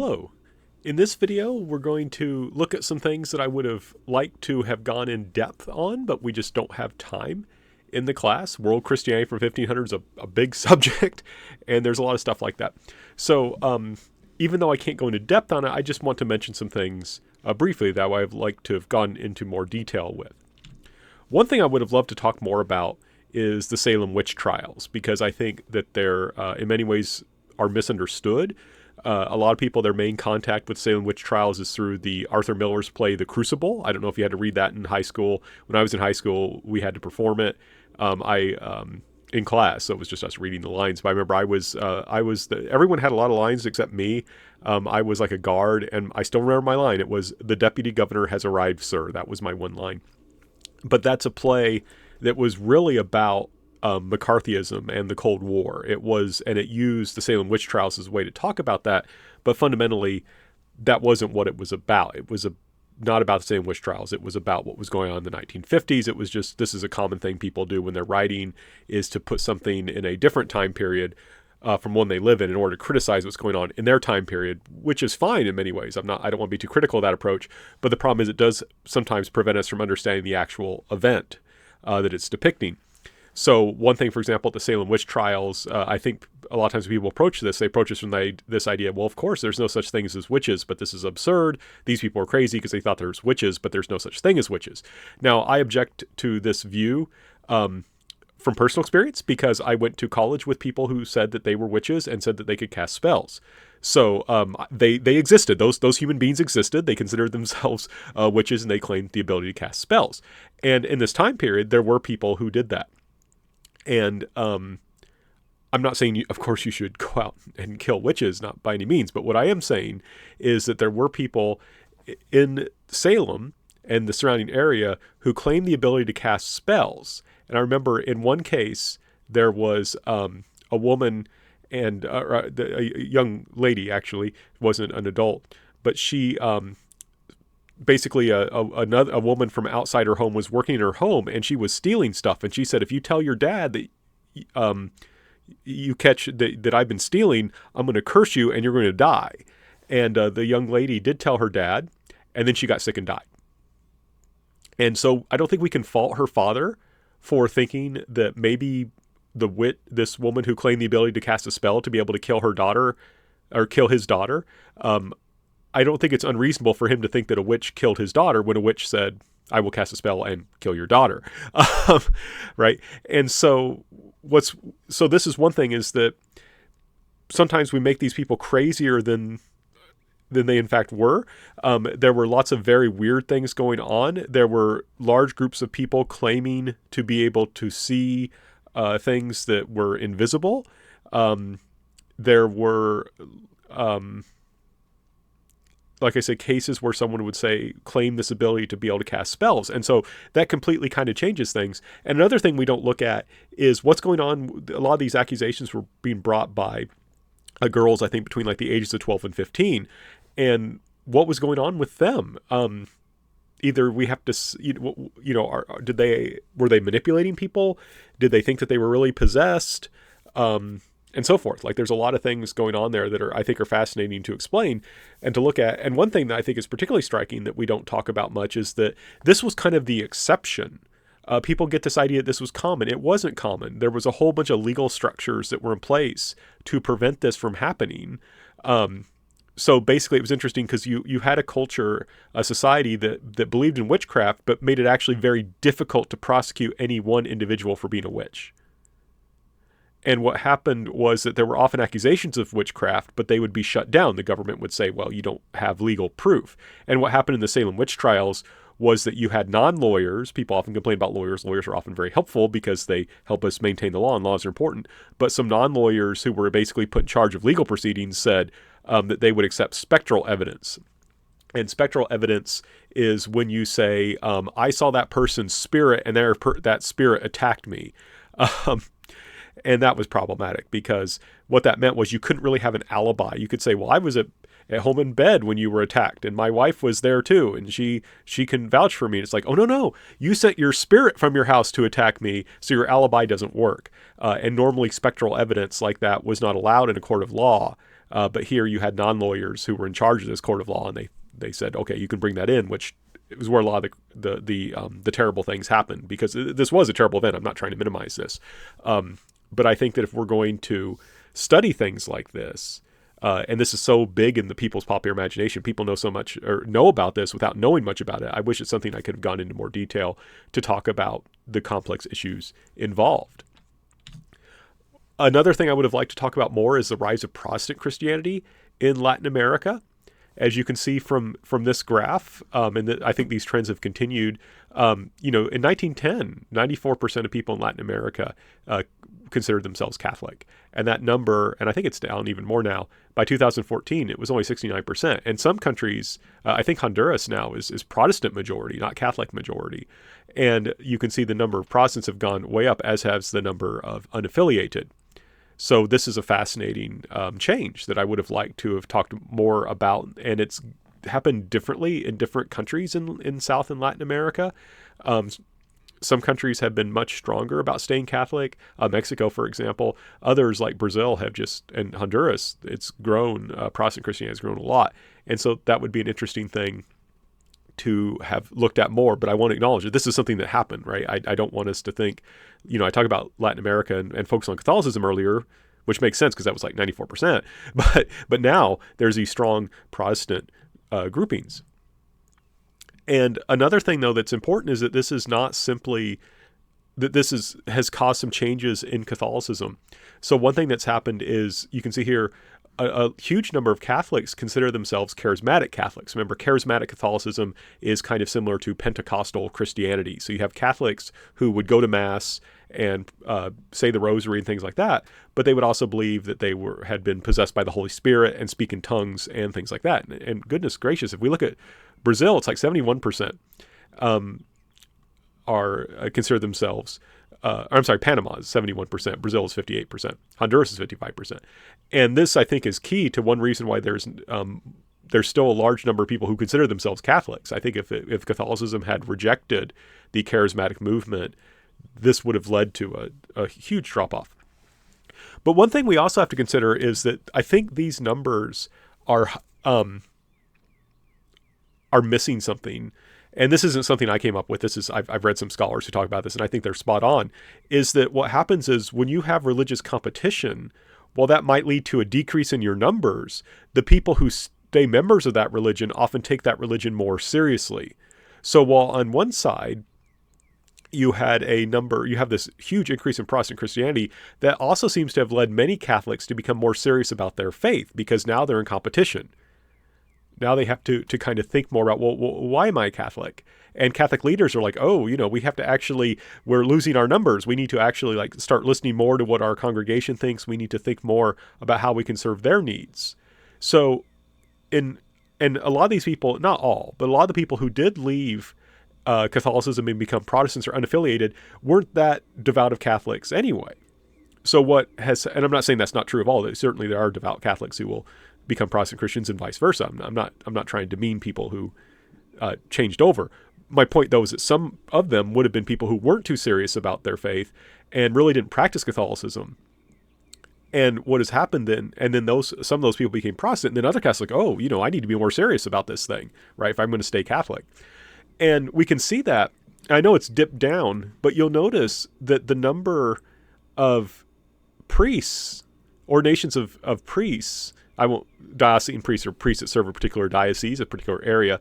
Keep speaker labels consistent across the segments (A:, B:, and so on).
A: Hello. In this video, we're going to look at some things that I would have liked to have gone in depth on, but we just don't have time in the class. World Christianity from 1500 is a big subject, and there's a lot of stuff like that. So even though I can't go into depth on it, I just want to mention some things briefly that I'd like to have gone into more detail with. One thing I would have loved to talk more about is the Salem witch trials, because I think that they're, in many ways, are misunderstood. A lot of people, their main contact with Salem witch trials is through the Arthur Miller's play, The Crucible. I don't know if you had to read that in high school. When I was in high school, we had to perform it. In class, so it was just us reading the lines. But I remember everyone had a lot of lines except me. I was like a guard, and I still remember my line. It was, "The deputy governor has arrived, sir." That was my one line. But that's a play that was really about McCarthyism and the Cold War. It used the Salem witch trials as a way to talk about that, but fundamentally, that wasn't what it was about. It was not about the Salem witch trials. It was about what was going on in the 1950s. It was just, this is a common thing people do when they're writing, is to put something in a different time period from one they live in order to criticize what's going on in their time period, which is fine in many ways. I don't want to be too critical of that approach, but the problem is it does sometimes prevent us from understanding the actual event that it's depicting. So one thing, for example, the Salem witch trials, I think a lot of times people approach this, they approach this from this idea, well, of course, there's no such things as witches, but this is absurd. These people are crazy because they thought there's witches, but there's no such thing as witches. Now, I object to this view from personal experience, because I went to college with people who said that they were witches and said that they could cast spells. So they existed. Those human beings existed. They considered themselves witches, and they claimed the ability to cast spells. And in this time period, there were people who did that. And I'm not saying, of course, you should go out and kill witches, not by any means. But what I am saying is that there were people in Salem and the surrounding area who claimed the ability to cast spells. And I remember in one case, there was a woman and a young lady, actually, wasn't an adult, but she basically a woman from outside her home was working in her home, and she was stealing stuff. And she said, if you tell your dad that you catch that I've been stealing, I'm going to curse you and you're going to die. And the young lady did tell her dad, and then she got sick and died. And so I don't think we can fault her father for thinking that maybe this woman who claimed the ability to cast a spell to be able to kill her daughter or kill his daughter, I don't think it's unreasonable for him to think that a witch killed his daughter when a witch said, I will cast a spell and kill your daughter. Right? And so this is one thing, is that sometimes we make these people crazier than they in fact were. There were lots of very weird things going on. There were large groups of people claiming to be able to see things that were invisible. There were like I said, cases where someone would claim this ability to be able to cast spells. And so that completely kind of changes things. And another thing we don't look at is what's going on. A lot of these accusations were being brought by girls, I think, between like the ages of 12 and 15. And what was going on with them? Either we have to, were they manipulating people? Did they think that they were really possessed? And so forth. Like, there's a lot of things going on there that I think are fascinating to explain and to look at. And one thing that I think is particularly striking that we don't talk about much is that this was kind of the exception. People get this idea that this was common. It wasn't common. There was a whole bunch of legal structures that were in place to prevent this from happening. So basically it was interesting because you had a culture, a society that believed in witchcraft, but made it actually very difficult to prosecute any one individual for being a witch. And what happened was that there were often accusations of witchcraft, but they would be shut down. The government would say, well, you don't have legal proof. And what happened in the Salem witch trials was that you had non-lawyers. People often complain about lawyers. Lawyers are often very helpful because they help us maintain the law, and laws are important. But some non-lawyers who were basically put in charge of legal proceedings said that they would accept spectral evidence. And spectral evidence is when you say, I saw that person's spirit and that spirit attacked me. And that was problematic because what that meant was you couldn't really have an alibi. You could say, well, I was at home in bed when you were attacked, and my wife was there too, and she can vouch for me. And it's like, oh, no, you sent your spirit from your house to attack me, so your alibi doesn't work. And normally spectral evidence like that was not allowed in a court of law. But here you had non-lawyers who were in charge of this court of law, and they said, okay, you can bring that in, which is where a lot of the terrible things happened, because this was a terrible event. I'm not trying to minimize this. But I think that if we're going to study things like this, and this is so big in the people's popular imagination, people know so much or know about this without knowing much about it. I wish it's something I could have gone into more detail to talk about the complex issues involved. Another thing I would have liked to talk about more is the rise of Protestant Christianity in Latin America. As you can see from this graph, and I think these trends have continued. In 1910, 94% of people in Latin America considered themselves Catholic. And that number, and I think it's down even more now, by 2014, it was only 69%. And some countries, I think Honduras now is Protestant majority, not Catholic majority. And you can see the number of Protestants have gone way up, as has the number of unaffiliated. So this is a fascinating change that I would have liked to have talked more about, and it's happened differently in different countries in South and Latin America. Some countries have been much stronger about staying Catholic. Mexico, for example. Others, like Brazil, and Honduras, it's grown. Protestant Christianity has grown a lot. And so that would be an interesting thing to have looked at more, but I want to acknowledge that this is something that happened, right? I don't want us to think, I talk about Latin America and focus on Catholicism earlier, which makes sense because that was like 94%. But now there's these strong Protestant groupings. And another thing, though, that's important is that this is not simply that has caused some changes in Catholicism. So one thing that's happened is you can see here a huge number of Catholics consider themselves charismatic Catholics. Remember, charismatic Catholicism is kind of similar to Pentecostal Christianity. So you have Catholics who would go to Mass and say the Rosary and things like that, but they would also believe that they had been possessed by the Holy Spirit and speak in tongues and things like that. And goodness gracious, if we look at Brazil, it's like 71% are consider themselves. Panama is 71%. Brazil is 58%. Honduras is 55%. And this, I think, is key to one reason why there's still a large number of people who consider themselves Catholics. I think if Catholicism had rejected the charismatic movement, this would have led to a huge drop-off. But one thing we also have to consider is that I think these numbers are missing something. And this isn't something I came up with. I've read some scholars who talk about this, and I think they're spot on, is that what happens is when you have religious competition, while that might lead to a decrease in your numbers, the people who stay members of that religion often take that religion more seriously. So while on one side, you have this huge increase in Protestant Christianity, that also seems to have led many Catholics to become more serious about their faith, because now they're in competition. Now they have to kind of think more about, well, why am I Catholic? And Catholic leaders are like, we have to we're losing our numbers. We need to actually start listening more to what our congregation thinks. We need to think more about how we can serve their needs. So and a lot of these people, not all, but a lot of the people who did leave Catholicism and become Protestants or unaffiliated weren't that devout of Catholics anyway. So and I'm not saying that's not true of all. Certainly there are devout Catholics who will become Protestant Christians and vice versa. I'm not trying to demean people who changed over. My point, though, is that some of them would have been people who weren't too serious about their faith and really didn't practice Catholicism. And what has happened then, and then some of those people became Protestant, and then other Catholics I need to be more serious about this thing, right, if I'm going to stay Catholic. And we can see that. I know it's dipped down, but you'll notice that the number of priests, ordinations of priests, diocesan priests or priests that serve a particular diocese, a particular area,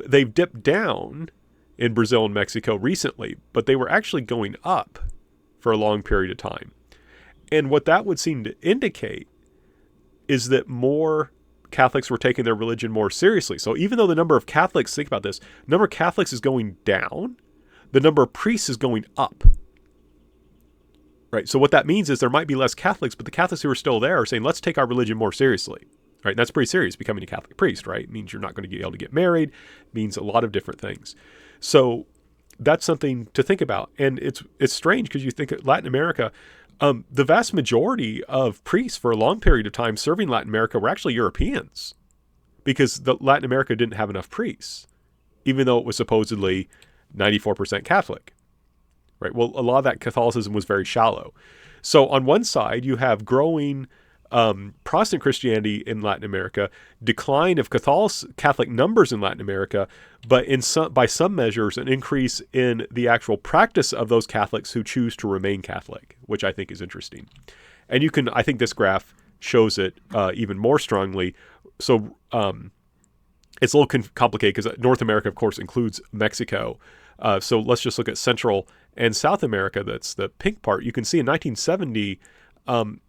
A: they've dipped down in Brazil and Mexico recently, but they were actually going up for a long period of time. And what that would seem to indicate is that more Catholics were taking their religion more seriously. So even though the number of Catholics, think about this, number of Catholics is going down, the number of priests is going up. Right. So what that means is there might be less Catholics, but the Catholics who are still there are saying, let's take our religion more seriously. Right. And that's pretty serious, becoming a Catholic priest, right? It means you're not going to be able to get married. It means a lot of different things. So that's something to think about. And it's strange because you think of Latin America, the vast majority of priests for a long period of time serving Latin America were actually Europeans, because Latin America didn't have enough priests, even though it was supposedly 94% Catholic. Right. Well, a lot of that Catholicism was very shallow. So on one side, you have growing Protestant Christianity in Latin America, decline of Catholic numbers in Latin America, but by some measures, an increase in the actual practice of those Catholics who choose to remain Catholic, which I think is interesting. And I think this graph shows it even more strongly. So it's a little complicated because North America, of course, includes Mexico. So let's just look at Central and South America. That's the pink part. You can see in 1970,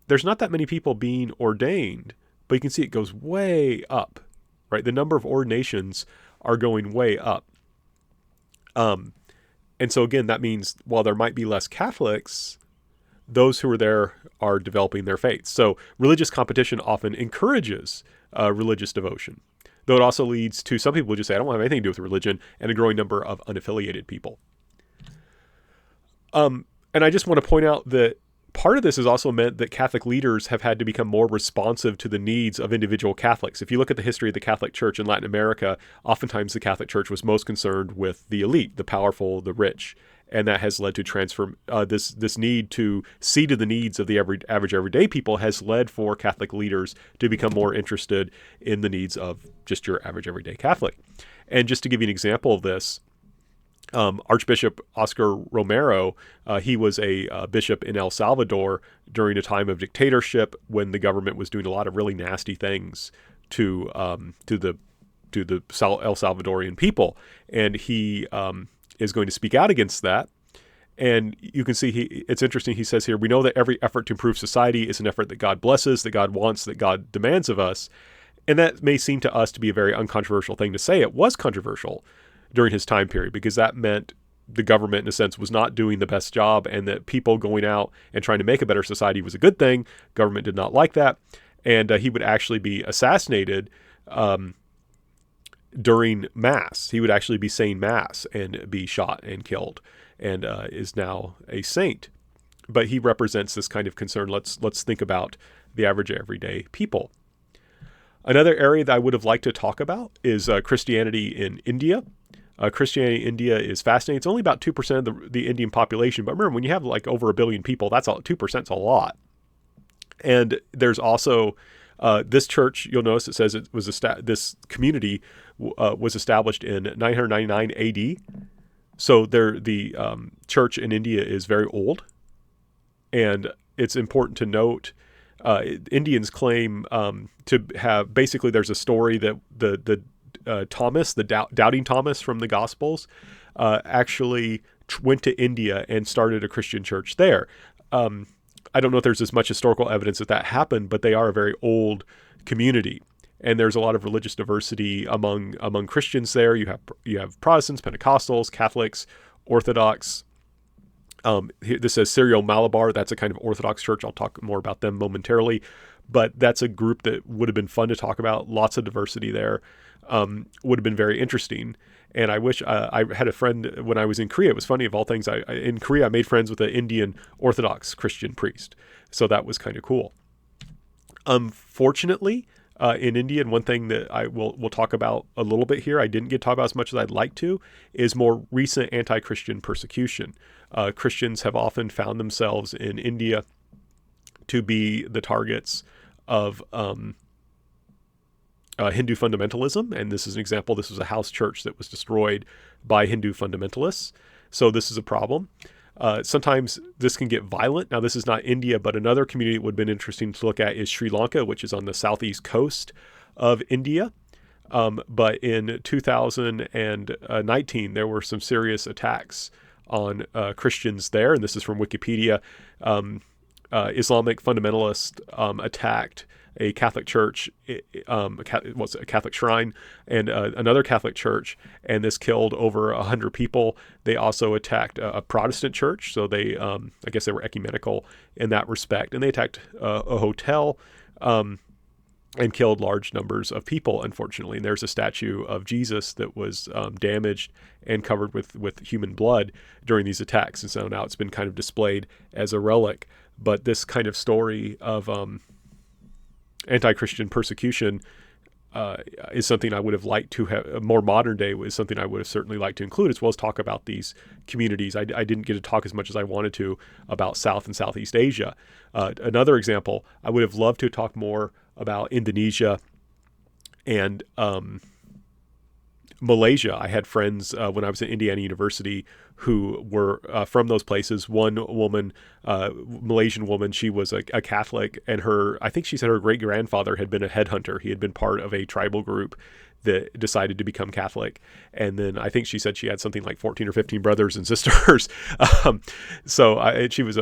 A: there's not that many people being ordained, but you can see it goes way up, right? The number of ordinations are going way up. And so again, that means while there might be less Catholics, those who are there are developing their faith. So religious competition often encourages religious devotion, though it also leads to some people who just say, I don't have anything to do with religion, and a growing number of unaffiliated people. And I just want to point out that part of this has also meant that Catholic leaders have had to become more responsive to the needs of individual Catholics. If you look at the history of the Catholic Church in Latin America, oftentimes the Catholic Church was most concerned with the elite, the powerful, the rich. And that has led to this need to see to the needs of the average everyday people has led for Catholic leaders to become more interested in the needs of just your average everyday Catholic. And just to give you an example of this, Archbishop Oscar Romero, he was a bishop in El Salvador during a time of dictatorship when the government was doing a lot of really nasty things to the El Salvadorian people, and he is going to speak out against that. And you can see it's interesting. He says here, we know that every effort to improve society is an effort that God blesses, that God wants, that God demands of us. And that may seem to us to be a very uncontroversial thing to say. It was controversial during his time period because that meant the government, in a sense, was not doing the best job, and that people going out and trying to make a better society was a good thing. Government did not like that. And he would actually be assassinated during Mass. He would actually be saying Mass and be shot and killed, and is now a saint. But he represents this kind of concern. Let's think about the average everyday people. Another area that I would have liked to talk about is Christianity in India. Christianity in India is fascinating. It's only about 2% of the Indian population. But remember, when you have like over 1 billion people, 2% is a lot. And there's also this church, you'll notice it says it was this community was established in 999 AD. So the church in India is very old. And it's important to note, Indians claim to have, basically there's a story that the Thomas, the doubting Thomas from the Gospels, actually went to India and started a Christian church there. I don't know if there's as much historical evidence that happened, but they are a very old community, and there's a lot of religious diversity among Christians there. You have Protestants, Pentecostals, Catholics, Orthodox. This says Syro-Malabar. That's a kind of Orthodox church. I'll talk more about them momentarily, but that's a group that would have been fun to talk about. Lots of diversity there. Would have been very interesting. And I wish I had a friend when I was in Korea. It was funny, of all things, in Korea I made friends with an Indian Orthodox Christian priest. So that was kind of cool. Unfortunately, in India, and one thing that we'll talk about a little bit here, I didn't get to talk about as much as I'd like to, is more recent anti-Christian persecution. Christians have often found themselves in India to be the targets of Hindu fundamentalism, and this is an example. This was a house church that was destroyed by Hindu fundamentalists. So this is a problem. Sometimes this can get violent. Now, this is not India, but another community that would have been interesting to look at is Sri Lanka, which is on the southeast coast of India. But in 2019, there were some serious attacks on Christians there, and this is from Wikipedia. Islamic fundamentalists attacked a Catholic church, a Catholic shrine, and another Catholic church, and this killed over 100 people. They also attacked a Protestant church, so they, I guess they were ecumenical in that respect, and they attacked a hotel and killed large numbers of people, unfortunately. And there's a statue of Jesus that was damaged and covered with human blood during these attacks, and so now it's been kind of displayed as a relic. But this kind of story of anti-Christian persecution is something I would have liked to have. More modern day is something I would have certainly liked to include, as well as talk about these communities. I didn't get to talk as much as I wanted to about South and Southeast Asia. Another example, I would have loved to talk more about Indonesia and Malaysia. I had friends when I was at Indiana University who were from those places. One woman, Malaysian woman, she was a Catholic, and I think she said her great grandfather had been a headhunter. He had been part of a tribal group that decided to become Catholic. And then I think she said she had something like 14 or 15 brothers and sisters. She was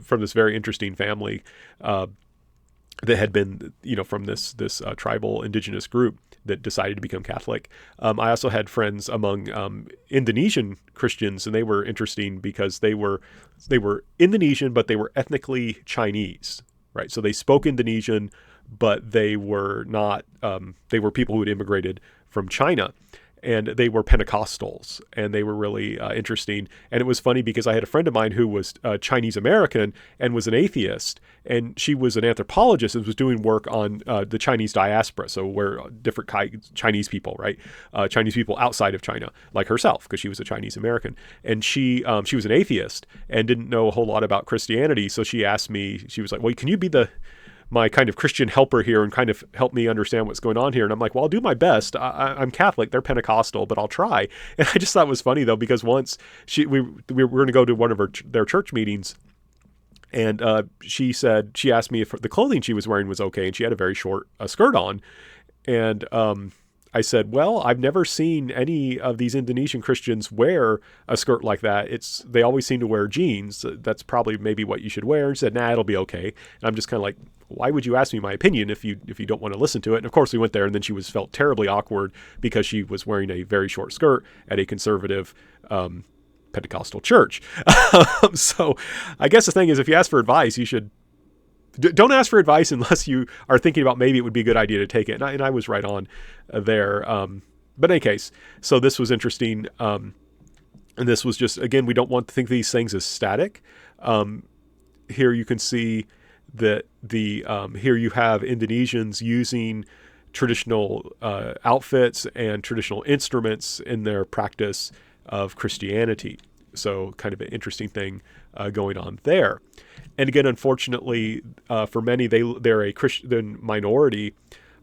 A: from this very interesting family that had been, from this tribal indigenous group that decided to become Catholic. I also had friends among Indonesian Christians, and they were interesting because they were Indonesian, but they were ethnically Chinese, right? So they spoke Indonesian, but they were not. They were people who had immigrated from China. And they were Pentecostals, and they were really interesting. And it was funny because I had a friend of mine who was Chinese American and was an atheist, and she was an anthropologist and was doing work on the Chinese diaspora, so where different Chinese people, right? Chinese people outside of China, like herself, because she was a Chinese American. And she was an atheist and didn't know a whole lot about Christianity, so she asked me, she was like, well, can you be my kind of Christian helper here and kind of help me understand what's going on here? And I'm like, well, I'll do my best. I'm Catholic, they're Pentecostal, but I'll try. And I just thought it was funny though, because once we were going to go to one of their church meetings, and she asked me if the clothing she was wearing was okay, and she had a very short skirt on. And I said, well, I've never seen any of these Indonesian Christians wear a skirt like that. They always seem to wear jeans. That's probably maybe what you should wear. And she said, nah, it'll be okay. And I'm just kind of like, why would you ask me my opinion if you don't want to listen to it? And of course we went there, and then she felt terribly awkward because she was wearing a very short skirt at a conservative Pentecostal church. So I guess the thing is, if you ask for advice, you should don't ask for advice unless you are thinking about maybe it would be a good idea to take it. And I was right on there. But in any case, so this was interesting. And this was just, again, we don't want to think of these things as static. Here you can see that here you have Indonesians using traditional outfits and traditional instruments in their practice of Christianity. So kind of an interesting thing going on there. And again, unfortunately, for many, they're a Christian minority.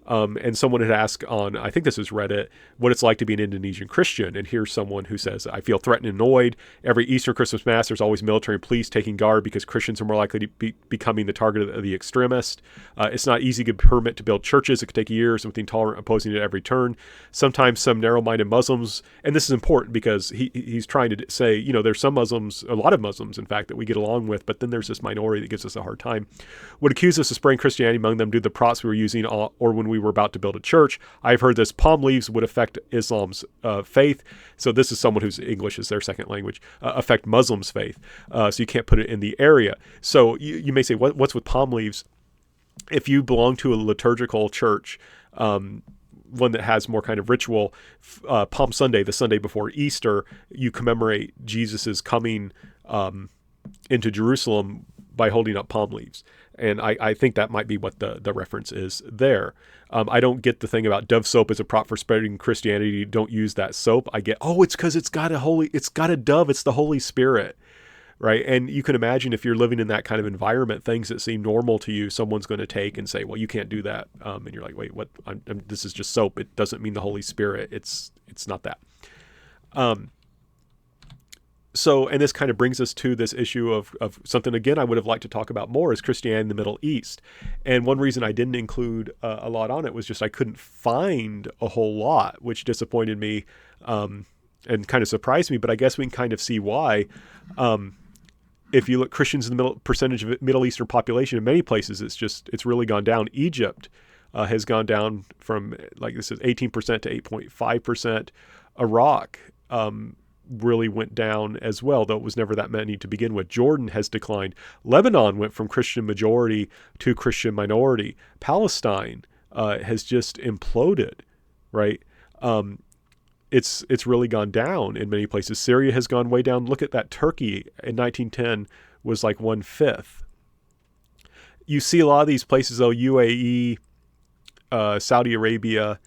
A: And someone had asked on, I think this is Reddit, what it's like to be an Indonesian Christian. And here's someone who says, I feel threatened and annoyed. Every Easter, Christmas Mass, there's always military and police taking guard because Christians are more likely to be becoming the target of the extremist. It's not easy to permit to build churches. It could take years with intolerant opposing it at every turn. Sometimes some narrow-minded Muslims, and this is important because he's trying to say, there's some Muslims, a lot of Muslims, in fact, that we get along with, but then there's this minority that gives us a hard time, would accuse us of spreading Christianity among them due to the props we were using or when we were about to build a church. I've heard this palm leaves would affect Islam's faith. So this is someone whose English is their second language, affect Muslims' faith. So you can't put it in the area. So you may say, what's with palm leaves? If you belong to a liturgical church, one that has more kind of ritual, Palm Sunday, the Sunday before Easter, you commemorate Jesus's coming into Jerusalem by holding up palm leaves. And I think that might be what the reference is there. I don't get the thing about Dove soap as a prop for spreading Christianity. Don't use that soap. I get, it's because it's got a dove. It's the Holy Spirit, right? And you can imagine if you're living in that kind of environment, things that seem normal to you, someone's going to take and say, well, you can't do that. And you're like, wait, what? This is just soap. It doesn't mean the Holy Spirit. It's not that. So, and this kind of brings us to this issue of something, again, I would have liked to talk about more, is Christianity in the Middle East. And one reason I didn't include a lot on it was just I couldn't find a whole lot, which disappointed me and kind of surprised me. But I guess we can kind of see why. If you look, Christians in the percentage of Middle Eastern population, in many places, it's really gone down. Egypt has gone down from, like this is 18% to 8.5%. Iraq really went down as well, though it was never that many to begin with. Jordan has declined. Lebanon went from Christian majority to Christian minority. Palestine has just imploded, right? It's really gone down in many places. Syria has gone way down. Look at that. Turkey in 1910 was like 1/5. You see a lot of these places though, UAE, Saudi Arabia,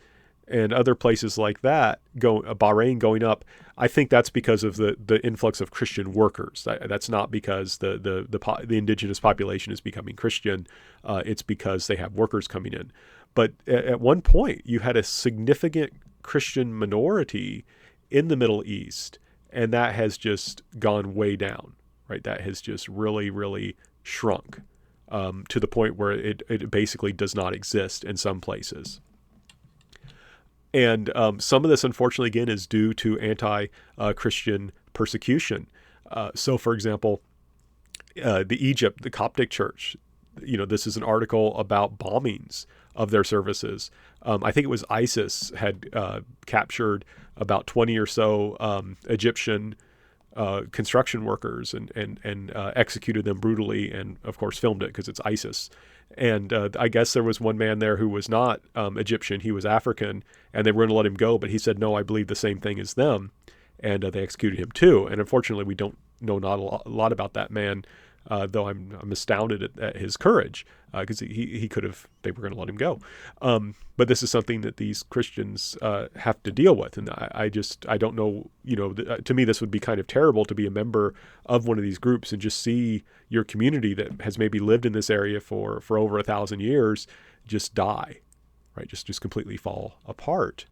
A: and other places like that, Bahrain going up. I think that's because of the influx of Christian workers. That's not because the indigenous population is becoming Christian. It's because they have workers coming in. But at one point, you had a significant Christian minority in the Middle East, and that has just gone way down, right? That has just really, really shrunk to the point where it basically does not exist in some places. And some of this, unfortunately, again, is due to anti-Christian persecution. So, for example, the Coptic Church, this is an article about bombings of their services. I think it was ISIS had captured about 20 or so Egyptian construction workers and executed them brutally, and of course filmed it because it's ISIS. And I guess there was one man there who was not Egyptian, he was African, and they were going to let him go, but he said, no, I believe the same thing as them, and they executed him too. And unfortunately, we don't know not a lot about that man, though I'm astounded at his courage, because he could have, they were going to let him go. But this is something that these Christians have to deal with. And I don't know, to me, this would be kind of terrible to be a member of one of these groups and just see your community that has maybe lived in this area for over 1,000 years just die, right? Just completely fall apart.